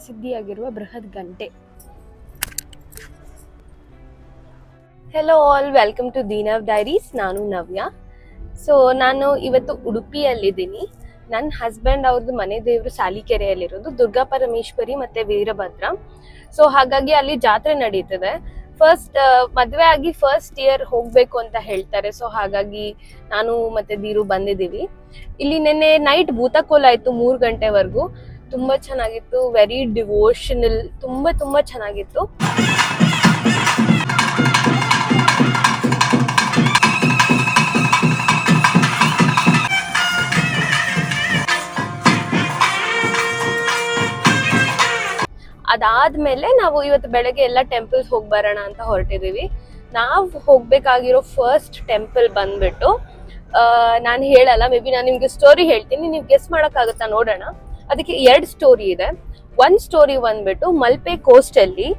ಪ್ರಸಿದ್ಧಿಯಾಗಿರುವ ಬೃಹತ್ ಗಂಟೆ. Hello all, welcome to Deenav diaries. ನಾನು ನವ್ಯ. ಸೊ ನಾನು ಇವತ್ತು ಉಡುಪಿಯಲ್ಲಿದ್ದೀನಿ. ನನ್ನ ಹಸ್ಬೆಂಡ್ ಅವ್ರದ್ದು ಮನೆ ದೇವರು ಸಾಲಿಕೆರೆಯಲ್ಲಿರೋದು, ದುರ್ಗಾ ಪರಮೇಶ್ವರಿ ಮತ್ತೆ ವೀರಭದ್ರ. ಸೊ ಹಾಗಾಗಿ ಅಲ್ಲಿ ಜಾತ್ರೆ ನಡೀತದೆ. ಮದ್ವೆ ಆಗಿ ಫಸ್ಟ್ ಇಯರ್ ಹೋಗ್ಬೇಕು ಅಂತ ಹೇಳ್ತಾರೆ. ಸೊ ಹಾಗಾಗಿ ನಾನು ಮತ್ತೆ ದೀರು ಬಂದಿದ್ದೀವಿ. ಇಲ್ಲಿ ನಿನ್ನೆ ನೈಟ್ ಭೂತಕೋಲ ಆಯ್ತು 3 ಗಂಟೆವರೆಗೂ. ತುಂಬಾ ಚೆನ್ನಾಗಿತ್ತು, ವೆರಿ ಡಿವೋಷನಲ್, ತುಂಬಾ ಚೆನ್ನಾಗಿತ್ತು. ಅದಾದ್ಮೇಲೆ ನಾವು ಇವತ್ತು ಬೆಳಗ್ಗೆ ಎಲ್ಲ ಟೆಂಪಲ್ಸ್ ಹೋಗಿ ಬರೋಣ ಅಂತ ಹೊರಟಿದೀವಿ. ನಾವು ಹೋಗ್ಬೇಕಾಗಿರೋ ಫಸ್ಟ್ ಟೆಂಪಲ್ ಬಂದ್ಬಿಟ್ಟು ನಾನು ಹೇಳಲ್ಲ, ಮೇ ಬಿ ನಾನು ನಿಮ್ಗೆ ಸ್ಟೋರಿ ಹೇಳ್ತೀನಿ, ನೀವು ಗೆಸ್ ಮಾಡಕ್ಕಾಗತ್ತಾ ನೋಡೋಣ. ಅದಕ್ಕೆ 2 ಸ್ಟೋರಿ ಇದೆ. ಒಂದ್ ಸ್ಟೋರಿ ಬಂದ್ಬಿಟ್ಟು ಮಲ್ಪೆ ಕೋಸ್ಟ್ ಅಲ್ಲಿ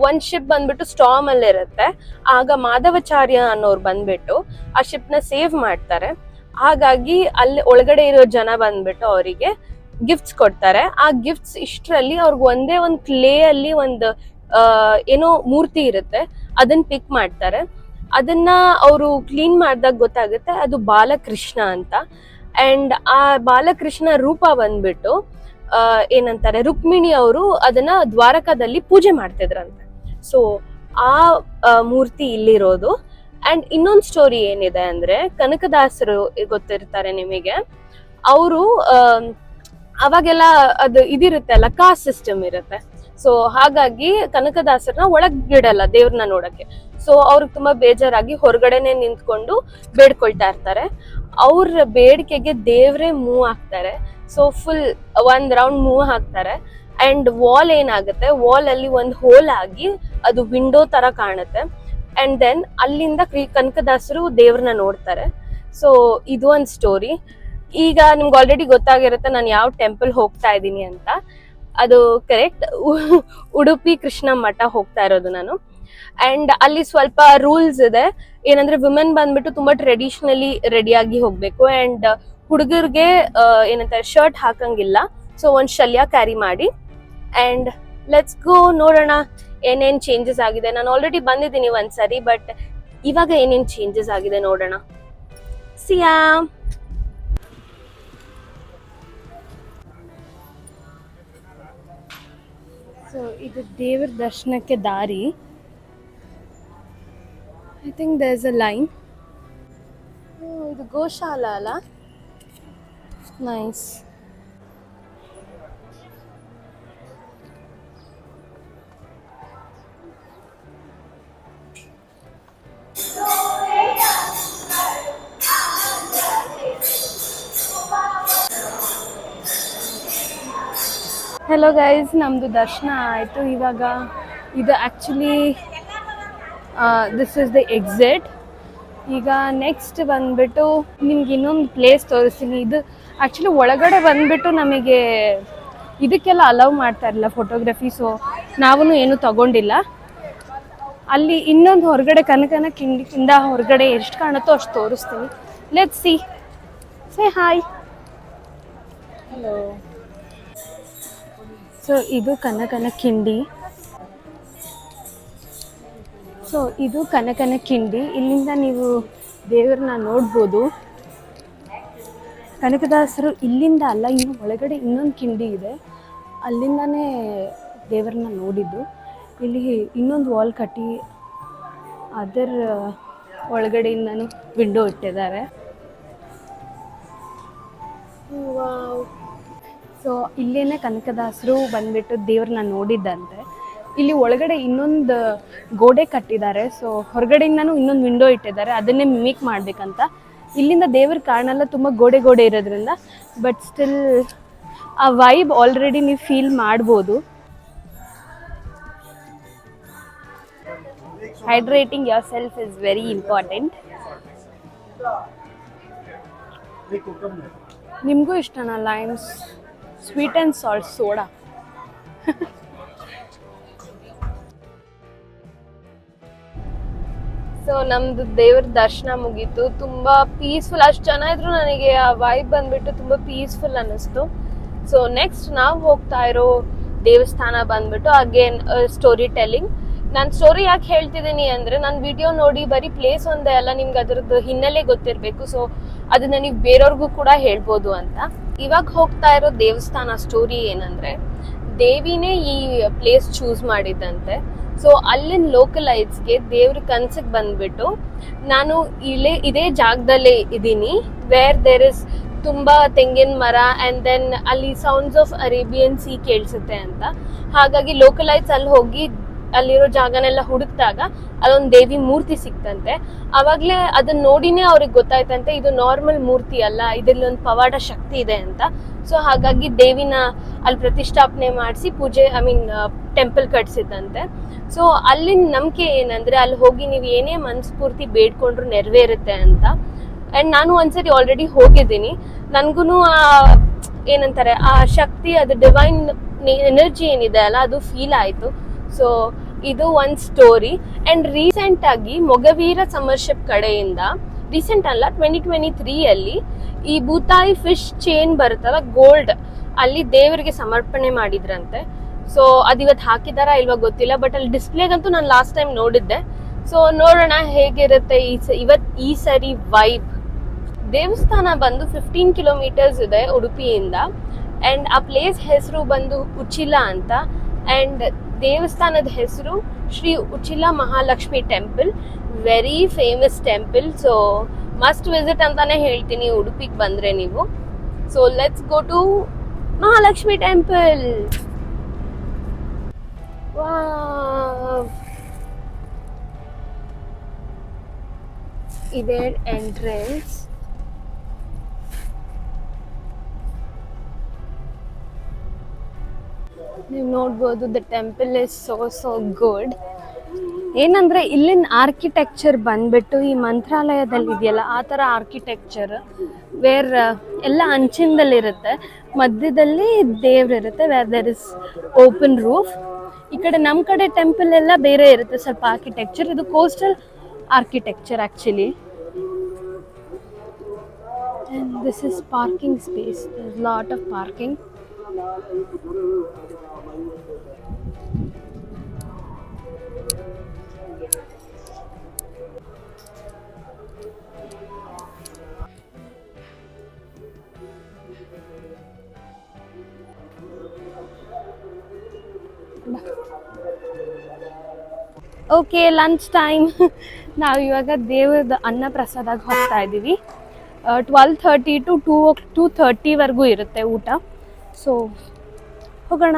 ಒಂದ್ ಶಿಪ್ ಬಂದ್ಬಿಟ್ಟು ಸ್ಟಾರ್ಮ್ ಅಲ್ಲಿ ಇರುತ್ತೆ. ಆಗ ಮಾಧವಾಚಾರ್ಯ ಅನ್ನೋರು ಬಂದ್ಬಿಟ್ಟು ಆ ಶಿಪ್ ನ ಸೇವ್ ಮಾಡ್ತಾರೆ. ಹಾಗಾಗಿ ಅಲ್ಲಿ ಒಳಗಡೆ ಇರೋ ಜನ ಬಂದ್ಬಿಟ್ಟು ಅವರಿಗೆ ಗಿಫ್ಟ್ಸ್ ಕೊಡ್ತಾರೆ. ಆ ಗಿಫ್ಟ್ಸ್ ಇಷ್ಟರಲ್ಲಿ ಅವ್ರಿಗೆ ಒಂದೇ ಒಂದು ಕ್ಲೇ ಅಲ್ಲಿ ಒಂದು ಏನೋ ಮೂರ್ತಿ ಇರುತ್ತೆ, ಅದನ್ನ ಪಿಕ್ ಮಾಡ್ತಾರೆ. ಅದನ್ನ ಅವರು ಕ್ಲೀನ್ ಮಾಡಿದಾಗ ಗೊತ್ತಾಗುತ್ತೆ ಅದು ಬಾಲಕೃಷ್ಣ ಅಂತ. ಅಂಡ್ ಆ ಬಾಲಕೃಷ್ಣ ರೂಪ ಬಂದ್ಬಿಟ್ಟು ಏನಂತಾರೆ, ರುಕ್ಮಿಣಿ ಅವರು ಅದನ್ನ ದ್ವಾರಕಾದಲ್ಲಿ ಪೂಜೆ ಮಾಡ್ತಿದ್ರಂತೆ. ಸೊ ಆ ಮೂರ್ತಿ ಇಲ್ಲಿರೋದು. ಅಂಡ್ ಇನ್ನೊಂದು ಸ್ಟೋರಿ ಏನಿದೆ ಅಂದ್ರೆ, ಕನಕದಾಸರು ಗೊತ್ತಿರ್ತಾರೆ ನಿಮಗೆ. ಅವರು ಅವಾಗೆಲ್ಲ ಅದು ಇದಿರುತ್ತೆ ಅಲ್ಲ, ಕಾಸ್ಟ್ ಸಿಸ್ಟಮ್ ಇರುತ್ತೆ. ಸೊ ಹಾಗಾಗಿ ಕನಕದಾಸರನ್ನ ಒಳಗಿಡಲ್ಲ ದೇವ್ರನ್ನ ನೋಡಕ್ಕೆ. ಸೊ ಅವ್ರಿಗೆ ತುಂಬಾ ಬೇಜಾರಾಗಿ ಹೊರಗಡೆನೆ ನಿಂತ್ಕೊಂಡು ಬೇಡ್ಕೊಳ್ತಾ ಇರ್ತಾರೆ. ಅವ್ರ ಬೇಡಿಕೆಗೆ ದೇವ್ರೇ ಮೂವ್ ಆಗ್ತಾರೆ. ಸೊ ಫುಲ್ 1 ರೌಂಡ್ ಮೂವ್ ಹಾಕ್ತಾರೆ. ಅಂಡ್ ವಾಲ್ ಏನಾಗುತ್ತೆ, ವಾಲ್ ಅಲ್ಲಿ ಒಂದು ಹೋಲ್ ಆಗಿ ಅದು ವಿಂಡೋ ತರ ಕಾಣುತ್ತೆ. ಅಂಡ್ ದೆನ್ ಅಲ್ಲಿಂದ ಕನಕದಾಸರು ದೇವ್ರನ್ನ ನೋಡ್ತಾರೆ. ಸೊ ಇದು ಒಂದು ಸ್ಟೋರಿ. ಈಗ ನಿಮ್ಗೆ ಆಲ್ರೆಡಿ ಗೊತ್ತಾಗಿರುತ್ತೆ ನಾನು ಯಾವ ಟೆಂಪಲ್ ಹೋಗ್ತಾ ಇದ್ದೀನಿ ಅಂತ. ಅದು ಕರೆಕ್ಟ್, ಉಡುಪಿ ಕೃಷ್ಣ ಮಠ ಹೋಗ್ತಾ ಇರೋದು ನಾನು. ಅಂಡ್ ಅಲ್ಲಿ ಸ್ವಲ್ಪ ರೂಲ್ಸ್ ಇದೆ. ಏನಂದ್ರೆ ವಿಮೆನ್ ಬಂದ್ಬಿಟ್ಟು ತುಂಬಾ ಟ್ರೆಡಿಷನಲಿ ರೆಡಿಯಾಗಿ ಹೋಗ್ಬೇಕು. ಅಂಡ್ ಹುಡುಗರಿಗೆ ಏನಂತಾರೆ, ಶರ್ಟ್ ಹಾಕಂಗಿಲ್ಲ. ಸೊ ಒಂದ್ ಶಲ್ಯ ಕ್ಯಾರಿ ಮಾಡಿ. ಅಂಡ್ ಲೆಟ್ಸ್ ಗೋ, ನೋಡೋಣ ಏನೇನ್ ಚೇಂಜಸ್ ಆಗಿದೆ. ನಾನು ಆಲ್ರೆಡಿ ಬಂದಿದ್ದೀನಿ ಒಂದ್ಸರಿ, ಬಟ್ ಇವಾಗ ಏನೇನ್ ಚೇಂಜಸ್ ಆಗಿದೆ ನೋಡೋಣ. ಸಿಯಾ. ಸೊ ಇದು ದೇವರ ದರ್ಶನಕ್ಕೆ ದಾರಿ. I think there is a line. ಇದು ಗೋಶಾಲಾ ಅಲ್ಲ, ನೈಸ್. ಹೆಲೋ ಗೈಸ್, ನಮ್ಮದು ದರ್ಶನ ಆಯಿತು. ಇವಾಗ ಇದು actually this is the exit. ಈಗ ನೆಕ್ಸ್ಟ್ ಬಂದ್ಬಿಟ್ಟು ನಿಮ್ಗೆ ಇನ್ನೊಂದು ಪ್ಲೇಸ್ ತೋರಿಸ್ತೀನಿ. ಇದು ಆ್ಯಕ್ಚುಲಿ ಒಳಗಡೆ ಬಂದ್ಬಿಟ್ಟು ನಮಗೆ ಇದಕ್ಕೆಲ್ಲ ಅಲೌ ಮಾಡ್ತಾ ಇರಲಿಲ್ಲ ಫೋಟೋಗ್ರಫಿ. ಸೊ ನಾವೂ ಏನೂ ತಗೊಂಡಿಲ್ಲ. ಅಲ್ಲಿ ಇನ್ನೊಂದು ಹೊರಗಡೆ ಕನಕನ ಕಿಂಡಿಯಿಂದ ಹೊರಗಡೆ ಎಷ್ಟು ಕಾಣುತ್ತೋ ಅಷ್ಟು ತೋರಿಸ್ತೀನಿ. Let's see. Say hi. Hello. So ಇದು ಕನಕನ ಕಿಂಡಿ. ಸೊ ಇದು ಕನಕನ ಕಿಂಡಿ. ಇಲ್ಲಿಂದ ನೀವು ದೇವ್ರನ್ನ ನೋಡ್ಬೋದು. ಕನಕದಾಸರು ಇಲ್ಲಿಂದ ಅಲ್ಲ, ಇನ್ನು ಒಳಗಡೆ ಇನ್ನೊಂದು ಕಿಂಡಿ ಇದೆ, ಅಲ್ಲಿಂದನೇ ದೇವ್ರನ್ನ ನೋಡಿದ್ದು. ಇಲ್ಲಿ ಇನ್ನೊಂದು ವಾಲ್ ಕಟ್ಟಿ ಅದರ ಒಳಗಡೆಯಿಂದನೂ ವಿಂಡೋ ಇಟ್ಟಿದ್ದಾರೆ. ವಾವ್. ಸೊ ಇಲ್ಲೇನೆ ಕನಕದಾಸರು ಬಂದ್ಬಿಟ್ಟು ದೇವ್ರನ್ನ ನೋಡಿದ್ದಂತೆ. ಇಲ್ಲಿ ಒಳಗಡೆ ಇನ್ನೊಂದು ಗೋಡೆ ಕಟ್ಟಿದ್ದಾರೆ. ಸೊ ಹೊರಗಡೆಯಿಂದನೂ ಇನ್ನೊಂದು ವಿಂಡೋ ಇಟ್ಟಿದ್ದಾರೆ, ಅದನ್ನೇ ಮಿಮಿಕ್ ಮಾಡ್ಬೇಕಂತ. ಇಲ್ಲಿಂದ ದೇವ್ರ ಕಾಣಲ್ಲ, ತುಂಬ ಗೋಡೆ ಇರೋದ್ರಿಂದ. ಬಟ್ ಸ್ಟಿಲ್ ಆ ವೈಬ್ ಆಲ್ರೆಡಿ ನೀವು ಫೀಲ್ ಮಾಡ್ಬೋದು. Hydrating your self is very important. ನಿಮಗೂ ಇಷ್ಟನಾ limes, sweet and salt soda? So ನಮ್ದು ದೇವ್ರ ದರ್ಶನ ಮುಗೀತು. ತುಂಬಾ ಪೀಸ್ಫುಲ್. ಅಷ್ಟು ಜನ ಇದ್ರು ನನಗೆ ಆ ವೈಬ್ ಬಂದ್ಬಿಟ್ಟು ತುಂಬಾ ಪೀಸ್ಫುಲ್ ಅನ್ನಿಸ್ತು. ಸೊ ನೆಕ್ಸ್ಟ್ ನಾವು ಹೋಗ್ತಾ ಇರೋ ದೇವಸ್ಥಾನ ಬಂದ್ಬಿಟ್ಟು ಅಗೇನ್ ಸ್ಟೋರಿ ಟೆಲ್ಲಿಂಗ್. ನಾನು ಸ್ಟೋರಿ ಯಾಕೆ ಹೇಳ್ತಿದ್ದೀನಿ ಅಂದ್ರೆ ನನ್ನ ವಿಡಿಯೋ ನೋಡಿ ಬರೀ ಪ್ಲೇಸ್ ಒಂದೇ ಅಲ್ಲ, ನಿಮ್ಗೆ ಅದ್ರದ್ದು ಹಿನ್ನೆಲೆ ಗೊತ್ತಿರಬೇಕು. ಸೊ ಅದನ್ನ ನೀವು ಬೇರೆಯವ್ರಿಗೂ ಕೂಡ ಹೇಳ್ಬೋದು ಅಂತ. ಇವಾಗ ಹೋಗ್ತಾ ಇರೋ ದೇವಸ್ಥಾನ ಸ್ಟೋರಿ ಏನಂದ್ರೆ, ದೇವಿನೇ ಈ ಪ್ಲೇಸ್ ಚೂಸ್ ಮಾಡಿದ್ದಂತೆ. ಸೊ ಅಲ್ಲಿನ ಲೋಕಲೈಟ್ಸ್ಗೆ ದೇವ್ರ ಕನ್ಸಿಗೆ ಬಂದ್ಬಿಟ್ಟು, ನಾನು ಇದೇ ಜಾಗದಲ್ಲೇ ಇದ್ದೀನಿ, ವೇರ್ ದೇರ್ ಇಸ್ ತುಂಬಾ ತೆಂಗಿನ ಮರ ಅಂಡ್ ದೆನ್ ಅಲ್ಲಿ ಸೌಂಡ್ಸ್ ಆಫ್ ಅರೇಬಿಯನ್ ಸಿ ಕೇಳಿಸುತ್ತೆ ಅಂತ. ಹಾಗಾಗಿ ಲೋಕಲೈಟ್ಸ್ ಅಲ್ಲಿ ಹೋಗಿ ಅಲ್ಲಿರೋ ಜಾಗನೆಲ್ಲ ಹುಡುಕ್ದಾಗ ಅಲ್ಲೊಂದು ದೇವಿ ಮೂರ್ತಿ ಸಿಕ್ತಂತೆ. ಅವಾಗ್ಲೇ ಅದನ್ನ ನೋಡಿನೇ ಅವ್ರಿಗೆ ಗೊತ್ತಾಯ್ತಂತೆ ಇದು ನಾರ್ಮಲ್ ಮೂರ್ತಿ ಅಲ್ಲ, ಇದರಲ್ಲಿ ಒಂದು ಪವಾಡ ಶಕ್ತಿ ಇದೆ ಅಂತ. ಸೊ ಹಾಗಾಗಿ ದೇವಿನ ಅಲ್ಲಿ ಪ್ರತಿಷ್ಠಾಪನೆ ಮಾಡಿಸಿ ಟೆಂಪಲ್ ಕಟ್ಸಿದ್ದಂತೆ. ಸೊ ಅಲ್ಲಿನ ನಂಬಿಕೆ ಏನಂದ್ರೆ, ಅಲ್ಲಿ ಹೋಗಿ ನೀವು ಏನೇ ಮನಸ್ಫೂರ್ತಿ ಬೇಡ್ಕೊಂಡ್ರು ನೆರವೇರುತ್ತೆ ಅಂತ. ಅಂಡ್ ನಾನು ಒಂದ್ಸರಿ ಆಲ್ರೆಡಿ ಹೋಗಿದ್ದೀನಿ, ನನ್ಗೂನು ಏನಂತಾರೆ ಆ ಶಕ್ತಿ, ಅದು ಡಿವೈನ್ ಎನರ್ಜಿ ಏನಿದೆ ಅಲ್ಲ, ಅದು ಫೀಲ್ ಆಯ್ತು. ಸೊ ಇದು ಒಂದ್ ಸ್ಟೋರಿ. ಅಂಡ್ ರೀಸೆಂಟ್ ಆಗಿ ಮೊಗವೀರ ಸಮರ್ಶಿಪ್ ಕಡೆಯಿಂದ, ರೀಸೆಂಟ್ ಅಲ್ಲ 2023 ಅಲ್ಲಿ ಈ ಭೂತಾಯಿ ಫಿಶ್ ಚೇನ್ ಬರುತ್ತಲ್ಲ ಗೋಲ್ಡ್, ಅಲ್ಲಿ ದೇವರಿಗೆ ಸಮರ್ಪಣೆ ಮಾಡಿದ್ರಂತೆ. ಸೊ ಅದಿವತ್ತು ಹಾಕಿದಾರ ಇಲ್ವಾ ಗೊತ್ತಿಲ್ಲ, ಬಟ್ ಅಲ್ಲಿ ಡಿಸ್ಪ್ಲೇಗಂತೂ ನಾನು ಲಾಸ್ಟ್ ಟೈಮ್ ನೋಡಿದ್ದೆ. ಸೊ ನೋಡೋಣ ಹೇಗಿರುತ್ತೆ ಈ ಸರಿ ವೈಬ್. ದೇವಸ್ಥಾನ ಬಂದು 15 ಕಿಲೋಮೀಟರ್ಸ್ ಇದೆ ಉಡುಪಿಯಿಂದ. ಅಂಡ್ ಆ ಪ್ಲೇಸ್ ಹೆಸರು ಬಂದು ಉಚಿಲ ಅಂತ. ಅಂಡ್ ದೇವಸ್ಥಾನದ ಹೆಸರು Shri Uchila Mahalakshmi temple, very famous temple. So must visit ಅಂತಾನೆ ಹೇಳ್ತೀನಿ ಉಡುಪಿಗೆ ಬಂದ್ರೆ ನೀವು. So let's go to Mahalakshmi temple. ಇದೇ ಎಂಟ್ರೆನ್ಸ್. ನೀವು ನೋಡ್ಬೋದು, the temple is so good. ಏನಂದ್ರೆ ಇಲ್ಲಿನ ಆರ್ಕಿಟೆಕ್ಚರ್ ಬಂದ್ಬಿಟ್ಟು ಈ ಮಂತ್ರಾಲಯದಲ್ಲಿ ಇದೆಯಲ್ಲ ಆ ಥರ ಆರ್ಕಿಟೆಕ್ಚರ್, ವೇರ್ ಎಲ್ಲ ಅಂಚಿನದಲ್ಲಿರುತ್ತೆ, ಮಧ್ಯದಲ್ಲಿ ದೇವ್ರಿರುತ್ತೆ, where there is open roof. ಈ ಕಡೆ ನಮ್ಮ ಕಡೆ ಟೆಂಪಲ್ ಎಲ್ಲ ಬೇರೆ ಇರುತ್ತೆ ಸ್ವಲ್ಪ ಆರ್ಕಿಟೆಕ್ಚರ್. ಇದು coastal architecture actually. and this is parking space. There's a lot of parking. Okay, lunch time. ನಾವು ಇವಾಗ ದೇವರದ ಅನ್ನ ಪ್ರಸಾದಾಗ ಹೋಗ್ತಾ ಇದ್ದೀವಿ. 12:30 to 2:30ವರೆಗೂ ಇರುತ್ತೆ ಊಟ. ಸೊ ಹೋಗೋಣ.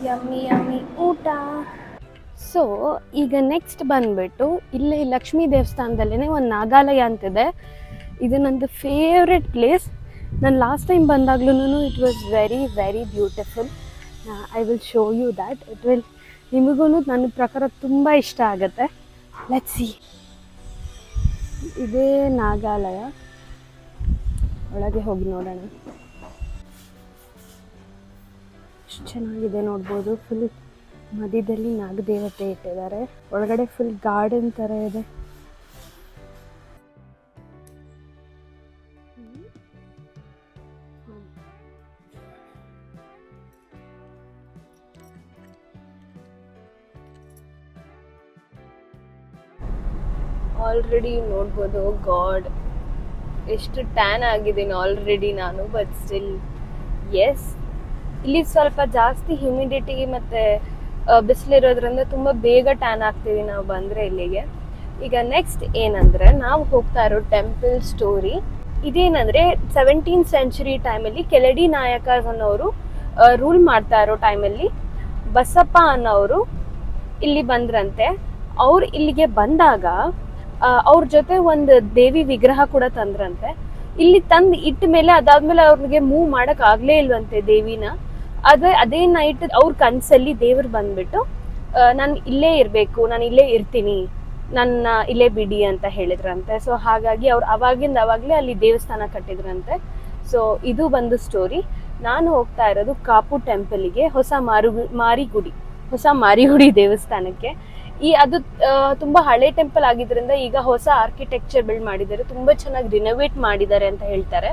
ಯಮ್ಮಿ ಊಟ. ಸೊ ಈಗ ನೆಕ್ಸ್ಟ್ ಬಂದ್ಬಿಟ್ಟು ಇಲ್ಲಿ ಲಕ್ಷ್ಮೀ ದೇವಸ್ಥಾನದಲ್ಲೇ ಒಂದು ನಾಗಾಲಯ ಅಂತಿದೆ. ಇದು ನಂದು ಫೇವ್ರೆಟ್ ಪ್ಲೇಸ್. ನಾನು ಲಾಸ್ಟ್ ಟೈಮ್ ಬಂದಾಗ್ಲೂ it was very very beautiful. I will show you that. It will ನಿಮಗೂ ನನ್ನ ಪ್ರಕಾರ ತುಂಬ ಇಷ್ಟ ಆಗುತ್ತೆ. Let's see. ಇದೇ ನಾಗಾಲಯ, ಒಳಗೆ ಹೋಗಿ ನೋಡೋಣ. ಎಷ್ಟು ಚೆನ್ನಾಗಿದೆ ನೋಡ್ಬೋದು. ಫುಲ್ ಮಧ್ಯದಲ್ಲಿ ನಾಗದೇವತೆ ಇಟ್ಟಿದ್ದಾರೆ. ಒಳಗಡೆ ಫುಲ್ ಗಾರ್ಡನ್ ಥರ ಇದೆ. ಆಲ್ರೆಡಿ ನೋಡ್ಬೋದು, ಗಾಡ್ ಎಷ್ಟು ಟ್ಯಾನ್ ಆಗಿದ್ದೀನಿ ಆಲ್ರೆಡಿ ನಾನು. ಬಟ್ ಸ್ಟಿಲ್ ಎಸ್, ಇಲ್ಲಿ ಸ್ವಲ್ಪ ಜಾಸ್ತಿ ಹ್ಯೂಮಿಡಿಟಿ ಮತ್ತು ಬಿಸಿಲಿರೋದ್ರಿಂದ ತುಂಬ ಬೇಗ ಟ್ಯಾನ್ ಆಗ್ತೀವಿ ನಾವು ಬಂದರೆ ಇಲ್ಲಿಗೆ. ಈಗ ನೆಕ್ಸ್ಟ್ ಏನಂದರೆ, ನಾವು ಹೋಗ್ತಾ ಇರೋ ಟೆಂಪಲ್ ಸ್ಟೋರಿ ಇದೇನಂದರೆ 17th century ಟೈಮಲ್ಲಿ ಕೆಳಡಿ ನಾಯಕಸ್ ಅನ್ನೋರು ರೂಲ್ ಮಾಡ್ತಾ ಇರೋ ಟೈಮಲ್ಲಿ ಬಸಪ್ಪ ಅನ್ನೋರು ಇಲ್ಲಿ ಬಂದ್ರಂತೆ. ಅವ್ರು ಇಲ್ಲಿಗೆ ಬಂದಾಗ ಅವ್ರ ಜೊತೆ ಒಂದು ದೇವಿ ವಿಗ್ರಹ ಕೂಡ ತಂದ್ರಂತೆ. ಇಲ್ಲಿ ತಂದು ಇಟ್ಟ ಮೇಲೆ ಅದಾದ್ಮೇಲೆ ಅವ್ರಿಗೆ ಮೂವ್ ಮಾಡಕ್ ಆಗ್ಲೇ ಇಲ್ವಂತೆ ದೇವಿನ. ಅದೇ ನೈಟ್ ಅವ್ರ ಕನ್ಸಲ್ಲಿ ದೇವ್ರು ಬಂದ್ಬಿಟ್ಟು ನಾನು ಇಲ್ಲೇ ಇರ್ಬೇಕು, ನಾನು ಇಲ್ಲೇ ಇರ್ತೀನಿ, ನನ್ನ ಇಲ್ಲೇ ಬಿಡಿ ಅಂತ ಹೇಳಿದ್ರಂತೆ. ಸೊ ಹಾಗಾಗಿ ಅವ್ರು ಅವಾಗ್ಲೇ ಅಲ್ಲಿ ದೇವಸ್ಥಾನ ಕಟ್ಟಿದ್ರಂತೆ. ಸೊ ಇದು ಬಂದು ಸ್ಟೋರಿ. ನಾನು ಹೋಗ್ತಾ ಇರೋದು ಕಾಪು ಟೆಂಪಲ್ಗೆ, ಹೊಸ ಮಾರಿಗುಡಿ ದೇವಸ್ಥಾನಕ್ಕೆ. ಅದು ತುಂಬಾ ಹಳೆ ಟೆಂಪಲ್ ಆಗಿದ್ರಿಂದ ಈಗ ಹೊಸ ಆರ್ಕಿಟೆಕ್ಚರ್ ಬಿಲ್ಡ್ ಮಾಡಿದ್ದಾರೆ, ತುಂಬಾ ಚೆನ್ನಾಗಿ ರಿನೋವೇಟ್ ಮಾಡಿದ್ದಾರೆ ಅಂತ ಹೇಳ್ತಾರೆ.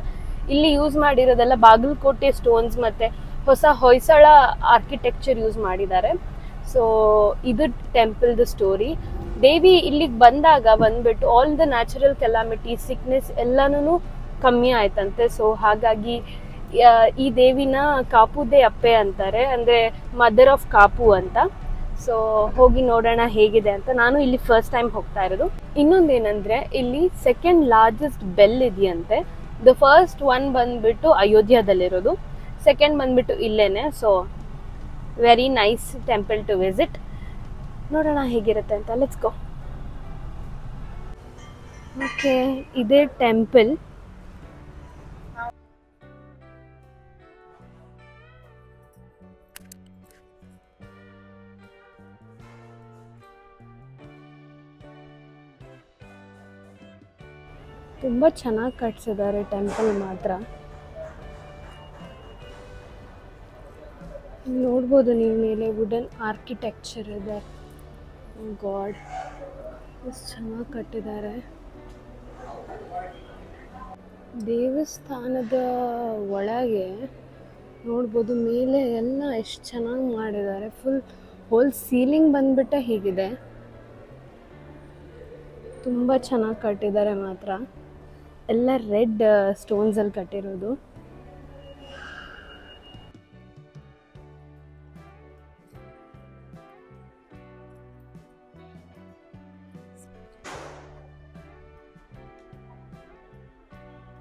ಇಲ್ಲಿ ಯೂಸ್ ಮಾಡಿರೋದೆಲ್ಲ ಬಾಗಲಕೋಟೆ ಸ್ಟೋನ್ಸ್ ಮತ್ತೆ ಹೊಸ ಹೊಯ್ಸಳ ಆರ್ಕಿಟೆಕ್ಚರ್ ಯೂಸ್ ಮಾಡಿದ್ದಾರೆ. ಸೊ ಇದು ಟೆಂಪಲ್ದು ಸ್ಟೋರಿ. ದೇವಿ ಇಲ್ಲಿಗೆ ಬಂದ್ಬಿಟ್ಟು all the natural calamity, sickness ಎಲ್ಲಾನು ಕಮ್ಮಿ ಆಯ್ತಂತೆ. ಸೊ ಹಾಗಾಗಿ ಈ ದೇವಿನ ಕಾಪುದೇ ಅಪ್ಪೆ ಅಂತಾರೆ, ಅಂದ್ರೆ ಮದರ್ ಆಫ್ ಕಾಪು ಅಂತ. ಸೊ ಹೋಗಿ ನೋಡೋಣ ಹೇಗಿದೆ ಅಂತ. ನಾನು ಇಲ್ಲಿ ಫಸ್ಟ್ ಟೈಮ್ ಹೋಗ್ತಾ ಇರೋದು. ಇನ್ನೊಂದೇನಂದ್ರೆ ಇಲ್ಲಿ ಸೆಕೆಂಡ್ ಲಾರ್ಜೆಸ್ಟ್ ಬೆಲ್ ಇದೆಯಂತೆ. ದ ಫಸ್ಟ್ ಒನ್ ಬಂದ್ಬಿಟ್ಟು ಅಯೋಧ್ಯದಲ್ಲಿರೋದು, ಸೆಕೆಂಡ್ ಬಂದ್ಬಿಟ್ಟು ಇಲ್ಲೇನೆ. So very nice temple to visit. ನೋಡೋಣ ಹೇಗಿರುತ್ತೆ ಅಂತ. Let's go. ಓಕೆ, ಇದೇ ಟೆಂಪಲ್. ತುಂಬ ಚೆನ್ನಾಗಿ ಕಟ್ಸಿದ್ದಾರೆ ಟೆಂಪಲ್ ಮಾತ್ರ. ನೋಡ್ಬೋದು ನೀವು ಮೇಲೆ ವುಡನ್ ಆರ್ಕಿಟೆಕ್ಚರ್ ಇದೆ. ಗಾಡ್, ಎಷ್ಟು ಚೆನ್ನಾಗಿ ಕಟ್ಟಿದ್ದಾರೆ. ದೇವಸ್ಥಾನದ ಒಳಗೆ ನೋಡ್ಬೋದು ಮೇಲೆ ಎಲ್ಲ ಎಷ್ಟು ಚೆನ್ನಾಗಿ ಮಾಡಿದ್ದಾರೆ. ಹೋಲ್ ಸೀಲಿಂಗ್ ಬಂದ್ಬಿಟ್ಟೆ ಹೀಗಿದೆ. ತುಂಬ ಚೆನ್ನಾಗಿ ಕಟ್ಟಿದ್ದಾರೆ ಮಾತ್ರ. ಎಲ್ಲ ರೆಡ್ ಸ್ಟೋನ್ಸಲ್ಲಿ ಕಟ್ಟಿರೋದು.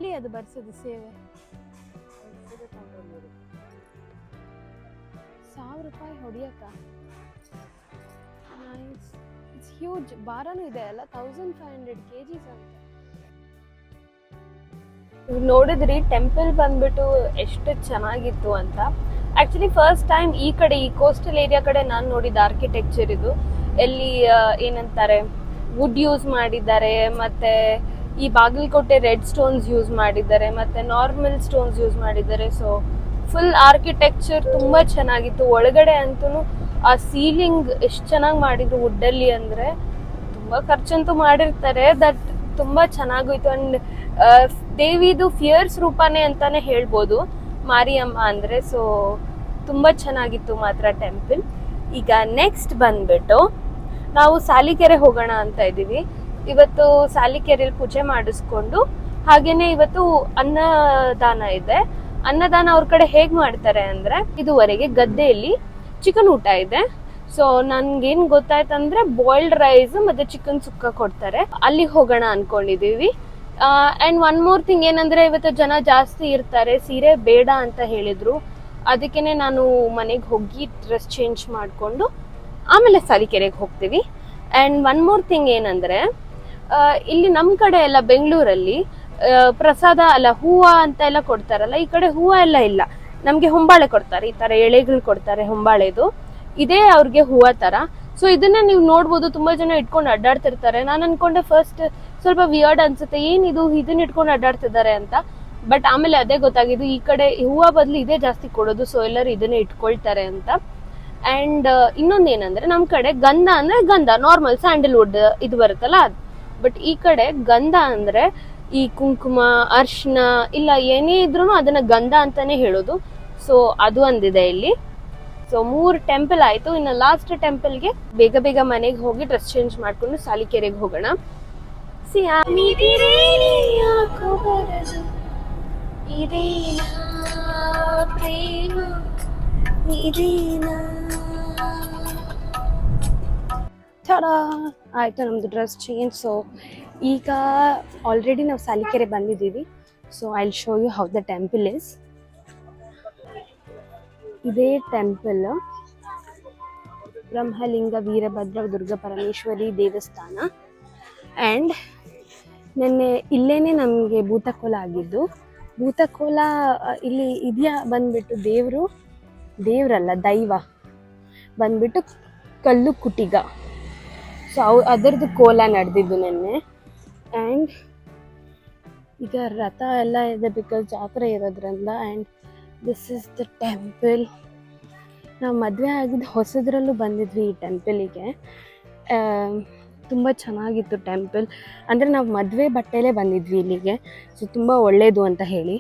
ಇಲ್ಲಿ ಅದು ಬರ್ಸೋದು ಸೇವೆ 1000 ರೂಪಾಯಿ ಹೊಡಿಯಕ್ಕ. Nice, it's huge. ಭಾರನೂ ಇದೆ ಅಲ್ಲ, 1500 kgs ಅಂತ. ನೋಡಿದ್ರಿ ಟೆಂಪಲ್ ಬಂದ್ಬಿಟ್ಟು ಎಷ್ಟು ಚೆನ್ನಾಗಿತ್ತು ಅಂತ. ಆಕ್ಚುಲಿ ಫಸ್ಟ್ ಟೈಮ್ ಈ ಕಡೆ ಈ ಕೋಸ್ಟಲ್ ಏರಿಯಾ ಕಡೆ ನಾನು ನೋಡಿದ ಆರ್ಕಿಟೆಕ್ಚರ್ ಇದು. ಎಲ್ಲಿ ಏನಂತಾರೆ, ವುಡ್ ಯೂಸ್ ಮಾಡಿದ್ದಾರೆ, ಮತ್ತೆ ಈ ಬಾಗಲಕೋಟೆ ರೆಡ್ ಸ್ಟೋನ್ಸ್ ಯೂಸ್ ಮಾಡಿದ್ದಾರೆ, ಮತ್ತೆ ನಾರ್ಮಲ್ ಸ್ಟೋನ್ಸ್ ಯೂಸ್ ಮಾಡಿದ್ದಾರೆ. ಸೊ ಫುಲ್ ಆರ್ಕಿಟೆಕ್ಚರ್ ತುಂಬಾ ಚೆನ್ನಾಗಿತ್ತು. ಒಳಗಡೆ ಅಂತೂ ಆ ಸೀಲಿಂಗ್ ಎಷ್ಟು ಚೆನ್ನಾಗಿ ಮಾಡಿದ್ರು ವುಡ್ಡಲ್ಲಿ, ಅಂದ್ರೆ ತುಂಬಾ ಖರ್ಚಂತೂ ಮಾಡಿರ್ತಾರೆ. ದಟ್ ತುಂಬಾ ಚೆನ್ನಾಗೋಯ್ತು. ಅಂಡ್ ದೇವಿದು ಫಿಯರ್ಸ್ ರೂಪಾನೇ ಅಂತಾನೆ ಹೇಳ್ಬೋದು ಮಾರಿಯಮ್ಮ ಅಂದ್ರೆ. ಸೊ ತುಂಬಾ ಚೆನ್ನಾಗಿತ್ತು ಮಾತ್ರ ಟೆಂಪಲ್. ಈಗ ನೆಕ್ಸ್ಟ್ ಬಂದ್ಬಿಟ್ಟು ನಾವು ಸಾಲಿಕೆರೆ ಹೋಗೋಣ ಅಂತ ಇದ್ದೀವಿ. ಇವತ್ತು ಸಾಲಿಕೆರೆಯಲ್ಲಿ ಪೂಜೆ ಮಾಡಿಸ್ಕೊಂಡು ಹಾಗೇನೆ ಇವತ್ತು ಅನ್ನದಾನ ಇದೆ. ಅನ್ನದಾನ ಅವ್ರ ಕಡೆ ಹೇಗ್ ಮಾಡ್ತಾರೆ ಅಂದ್ರೆ, ಇದುವರೆಗೆ ಗದ್ದೆಯಲ್ಲಿ ಚಿಕನ್ ಊಟ ಇದೆ. ಸೊ ನನ್ಗೇನ್ ಗೊತ್ತಾಯ್ತಂದ್ರೆ ಬಾಯ್ಲ್ಡ್ ರೈಸ್ ಮತ್ತೆ ಚಿಕನ್ ಸುಕ್ಕ ಕೊಡ್ತಾರೆ. ಅಲ್ಲಿಗೆ ಹೋಗೋಣ ಅನ್ಕೊಂಡಿದೀವಿ. ಅಂಡ್ ಒನ್ ಮೋರ್ ಥಿಂಗ್ ಏನಂದ್ರೆ, ಇವತ್ತು ಜನ ಜಾಸ್ತಿ ಇರ್ತಾರೆ, ಸೀರೆ ಬೇಡ ಅಂತ ಹೇಳಿದ್ರು. ಅದಕ್ಕೇನೆ ನಾನು ಮನೆಗೆ ಹೋಗಿ ಡ್ರೆಸ್ ಚೇಂಜ್ ಮಾಡ್ಕೊಂಡು ಆಮೇಲೆ ಸಾಲಿಕೆರೆಗೆ ಹೋಗ್ತೀವಿ. ಅಂಡ್ ಒನ್ ಮೋರ್ ಥಿಂಗ್ ಏನಂದ್ರೆ, ಇಲ್ಲಿ ನಮ್ ಕಡೆ ಎಲ್ಲ ಬೆಂಗಳೂರಲ್ಲಿ ಪ್ರಸಾದ ಅಲ್ಲ ಹೂವ ಅಂತ ಎಲ್ಲ ಕೊಡ್ತಾರಲ್ಲ, ಈ ಕಡೆ ಹೂವ ಎಲ್ಲ ಇಲ್ಲ. ನಮ್ಗೆ ಹೊಂಬಾಳೆ ಕೊಡ್ತಾರೆ, ಈ ತರ ಎಳೆಗಳು ಕೊಡ್ತಾರೆ ಹೊಂಬಾಳೆದು. ಇದೇ ಅವ್ರಿಗೆ ಹೂವ ತರ. ಸೊ ಇದನ್ನ ನೀವು ನೋಡ್ಬೋದು, ತುಂಬಾ ಜನ ಇಟ್ಕೊಂಡು ಅಡ್ಡಾಡ್ತಿರ್ತಾರೆ. ನಾನು ಅನ್ಕೊಂಡೆ ಫಸ್ಟ್ ಸ್ವಲ್ಪ ವಿಯರ್ಡ್ ಅನ್ಸುತ್ತೆ, ಏನಿದು ಇದನ್ನ ಇಟ್ಕೊಂಡು ಅಡ್ಡಾಡ್ತಿದ್ದಾರೆ ಅಂತ. ಬಟ್ ಆಮೇಲೆ ಅದೇ ಗೊತ್ತಾಗಿದ್ದು, ಈ ಕಡೆ ಹೂವ ಬದಲು ಇದೇ ಜಾಸ್ತಿ ಕೊಡೋದು. ಸೊ ಎಲ್ಲರೂ ಇದನ್ನೇ ಇಟ್ಕೊಳ್ತಾರೆ ಅಂತ. ಅಂಡ್ ಇನ್ನೊಂದೇನಂದ್ರೆ, ನಮ್ ಕಡೆ ಗಂಧ ಅಂದ್ರೆ ಗಂಧ ನಾರ್ಮಲ್ ಸ್ಯಾಂಡಲ್ವುಡ್ ಇದು ಬರುತ್ತಲ್ಲ ಅದು. ಬಟ್ ಈ ಕಡೆ ಗಂಧ ಅಂದ್ರೆ ಈ ಕುಂಕುಮ, ಅರ್ಶಿನ ಇಲ್ಲ ಏನೇ ಇದ್ರು ಅದನ್ನ ಗಂಧ ಅಂತಾನೆ ಹೇಳೋದು. ಸೊ ಅದು ಒಂದಿದೆ ಇಲ್ಲಿ. ಸೊ 3 ಟೆಂಪಲ್ ಆಯ್ತು. ಇನ್ನು ಲಾಸ್ಟ್ ಟೆಂಪಲ್ಗೆ ಬೇಗ ಬೇಗ ಮನೆಗೆ ಹೋಗಿ ಡ್ರೆಸ್ ಚೇಂಜ್ ಮಾಡ್ಕೊಂಡು ಸಾಲಿಕೆರೆಗೆ ಹೋಗೋಣ. ಆಯ್ತು ನಮ್ದು ಡ್ರೆಸ್ ಚೇಂಜ್. ಸೊ ಈಗ ಆಲ್ರೆಡಿ ನಾವು ಸಾಲಿಕೆರೆ ಬಂದಿದ್ದೀವಿ. So I will show you how the temple is. ಇದೇ ಟೆಂಪಲ್ ಬ್ರಹ್ಮಲಿಂಗ ವೀರಭದ್ರ ದುರ್ಗಾ ಪರಮೇಶ್ವರಿ ದೇವಸ್ಥಾನ. ಆ್ಯಂಡ್ ನೆನ್ನೆ ಇಲ್ಲೇನೆ ನಮಗೆ ಭೂತಕೋಲ ಆಗಿದ್ದು. ಭೂತಕೋಲ ಇಲ್ಲಿ ಇದೆಯಾ ಬಂದ್ಬಿಟ್ಟು ದೇವ್ರಲ್ಲ ದೈವ ಬಂದ್ಬಿಟ್ಟು ಕಲ್ಲು ಕುಟಿಗ. ಸೊ ಅದರದ್ದು ಕೋಲ ನಡೆದಿದ್ದು ನೆನ್ನೆ. ಆ್ಯಂಡ್ ಈಗ ರಥ ಎಲ್ಲ ಇದೆ ಬಿಕಾಸ್ ಜಾತ್ರೆ ಇರೋದ್ರಿಂದ. And this is the temple. ನಾವು ಮದುವೆ ಆಗಿದ್ದು ಹೊಸದ್ರಲ್ಲೂ ಬಂದಿದ್ವಿ ಈ ಟೆಂಪಲಿಗೆ. ತುಂಬ ಚೆನ್ನಾಗಿತ್ತು ಟೆಂಪಲ್. ಅಂದರೆ ನಾವು ಮದುವೆ ಬಟ್ಟೆಲೇ ಬಂದಿದ್ವಿ ಇಲ್ಲಿಗೆ, ಸೊ ತುಂಬ ಒಳ್ಳೆಯದು ಅಂತ ಹೇಳಿ.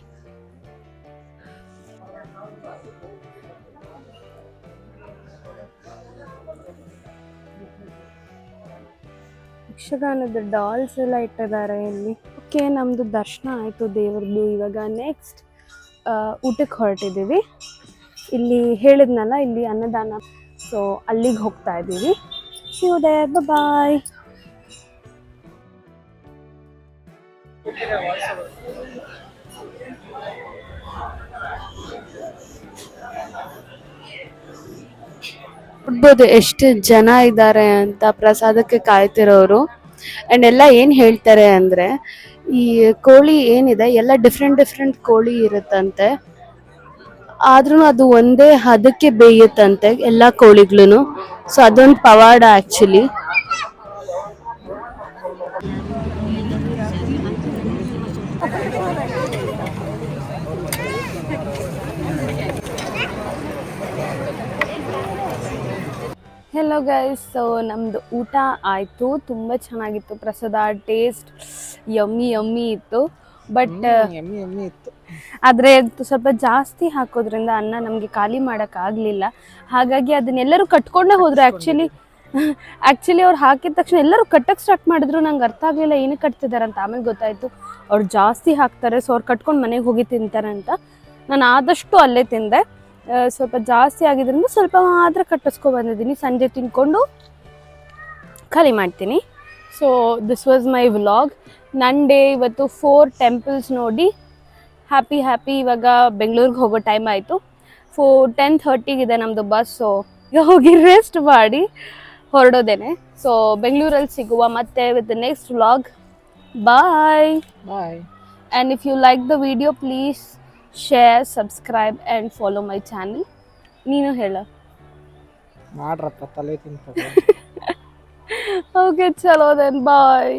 ಯಕ್ಷಗಾನದ ಡಾಲ್ಸ್ ಎಲ್ಲ ಇಟ್ಟಿದ್ದಾರೆ ಇಲ್ಲಿ. ಓಕೆ, ನಮ್ಮದು ದರ್ಶನ ಆಯಿತು ದೇವ್ರದ್ದು. ಇವಾಗ ನೆಕ್ಸ್ಟ್ ಊಟಕ್ಕೆ ಹೊರಟಿದ್ದೀವಿ. ಇಲ್ಲಿ ಹೇಳಿದ್ನಲ್ಲ, ಇಲ್ಲಿ ಅನ್ನದಾನ, ಸೊ ಅಲ್ಲಿಗೆ ಹೋಗ್ತಾ ಇದ್ದೀವಿ. See you there, bye-bye. ನೋಡ್ಬೋದು ಎಷ್ಟು ಜನ ಇದ್ದಾರೆ ಅಂತ ಪ್ರಸಾದಕ್ಕೆ ಕಾಯ್ತಿರೋರು. ಆ್ಯಂಡ್ ಎಲ್ಲ ಏನು ಹೇಳ್ತಾರೆ ಅಂದರೆ, ಈ ಕೋಳಿ ಏನಿದೆ ಎಲ್ಲ ಡಿಫ್ರೆಂಟ್ ಕೋಳಿ ಇರುತ್ತಂತೆ, ಆದ್ರೂ ಅದು ಒಂದೇ ಹದಕ್ಕೆ ಬೇಯುತ್ತಂತೆ ಎಲ್ಲ ಕೋಳಿಗಳು. ಸೊ ಅದೊಂದು ಪವಾಡ ಆ್ಯಕ್ಚುಲಿ. ಹೆಲೋ ಗೈಸ್, ಸೊ ನಮ್ಮದು ಊಟ ಆಯಿತು. ತುಂಬ ಚೆನ್ನಾಗಿತ್ತು ಪ್ರಸಾದ, ಟೇಸ್ಟ್ ಯಮ್ಮಿ ಇತ್ತು. ಬಟ್ ಆದರೆ ಸ್ವಲ್ಪ ಜಾಸ್ತಿ ಹಾಕೋದ್ರಿಂದ ಅನ್ನ ನಮಗೆ ಖಾಲಿ ಮಾಡೋಕ್ಕಾಗಲಿಲ್ಲ. ಹಾಗಾಗಿ ಅದನ್ನೆಲ್ಲರೂ ಕಟ್ಕೊಂಡೇ ಹೋದರು. ಆ್ಯಕ್ಚುಲಿ ಅವ್ರು ಹಾಕಿದ ತಕ್ಷಣ ಎಲ್ಲರೂ ಕಟ್ಟಕ್ಕೆ ಸ್ಟಾರ್ಟ್ ಮಾಡಿದ್ರು. ನಂಗೆ ಅರ್ಥ ಆಗಲಿಲ್ಲ ಏನಕ್ಕೆ ಕಟ್ತಿದ್ದಾರೆ ಅಂತ. ಆಮೇಲೆ ಗೊತ್ತಾಯಿತು ಅವ್ರು ಜಾಸ್ತಿ ಹಾಕ್ತಾರೆ, ಸೊ ಅವ್ರು ಕಟ್ಕೊಂಡು ಮನೆಗೆ ಹೋಗಿ ತಿಂತಾರೆ ಅಂತ. ನಾನು ಆದಷ್ಟು ಅಲ್ಲೇ ತಿಂದೆ. ಸ್ವಲ್ಪ ಜಾಸ್ತಿ ಆಗಿದ್ರಿಂದ ಸ್ವಲ್ಪ ಮಾತ್ರ ಕಟ್ಟಿಸ್ಕೊ ಬಂದಿದ್ದೀನಿ. ಸಂಜೆ ತಿನ್ಕೊಂಡು ಖಾಲಿ ಮಾಡ್ತೀನಿ. So this was my vlog. ನನ್ನ ಡೇ ಇವತ್ತು 4 ಟೆಂಪಲ್ಸ್ ನೋಡಿ ಹ್ಯಾಪಿ. ಇವಾಗ ಬೆಂಗಳೂರಿಗೆ ಹೋಗೋ ಟೈಮ್ ಆಯಿತು. 10:30 ನಮ್ಮದು ಬಸ್. ಸೊ ಈಗ ಹೋಗಿ ರೆಸ್ಟ್ ಮಾಡಿ ಹೊರಡೋದೇನೆ. ಸೊ ಬೆಂಗಳೂರಲ್ಲಿ ಸಿಗುವ ಮತ್ತೆ with the next vlog. Bye. And if you like the video please share, subscribe and follow my channel. ನೀನು ಹೇಳ ಮಾಡ್ರಪ್ಪ ತಲೆ ತಿಂತ. Okay, ಚಲೋ then bye.